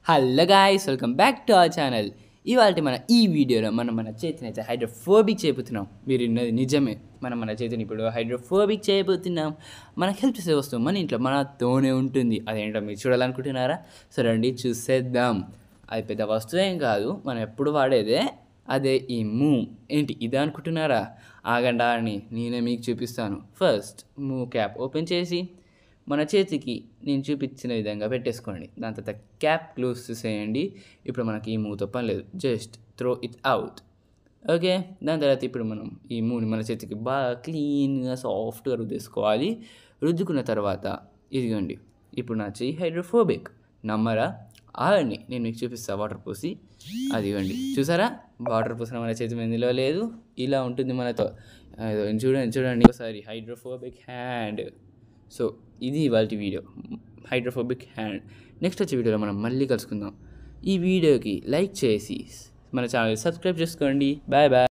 Hello guys, welcome back to our channel. ఇవాళ ఈ వీడియోలో మన చేతిని అయితే హైడ్రోఫోబిక్ చేయబోతున్నాం. మీరు విన్నది నిజమే, మన చేతిని ఇప్పుడు హైడ్రోఫోబిక్ చేయబోతున్నాం. మనకు హెల్ప్ చేసే వస్తువు మన ఇంట్లో మనతోనే ఉంటుంది. అదేంటో మీరు చూడాలనుకుంటున్నారా? సరే అండి, చూసేద్దాం. అది పెద్ద వస్తువు ఏం కాదు, మనం ఎప్పుడు వాడేదే. అదే ఈ మూవ్. ఏంటి ఇదే అనుకుంటున్నారా? ఆగండా అని నేనే మీకు చూపిస్తాను. ఫస్ట్ మూవ్ క్యాప్ ఓపెన్ చేసి మన చేతికి నేను చూపించిన విధంగా పెట్టేసుకోండి. దాని తర్వాత క్యాప్ క్లోజ్ చేసేయండి. ఇప్పుడు మనకి ఈ మూవ్తో పని లేదు, just throw it out. Okay, దాని తర్వాత ఇప్పుడు మనం ఈ మూవ్ని మన చేతికి బాగా క్లీన్గా సాఫ్ట్గా రుద్దేసుకోవాలి. రుద్దుకున్న తర్వాత ఇదిగోండి, ఇప్పుడు నా చెయ్యి హైడ్రోఫోబిక్. నమ్మరా? ఆగండి, నేను మీకు చూపిస్తాను. వాటర్ పోసి అదిగోండి, చూసారా? వాటర్ పోసిన మన చేతి మీద లేదు, ఇలా ఉంటుంది మనతో. చూడండి ఒకసారి, హైడ్రోఫోబిక్ హ్యాండ్. సో ఇది ఇవాళ వీడియో, హైడ్రోఫోబిక్ హ్యాండ్. నెక్స్ట్ వచ్చే వీడియోలో మనం మళ్ళీ కలుసుకుందాం. ఈ వీడియోకి లైక్ చేసి మన ఛానల్ సబ్స్క్రైబ్ చేసుకోండి. Bye bye.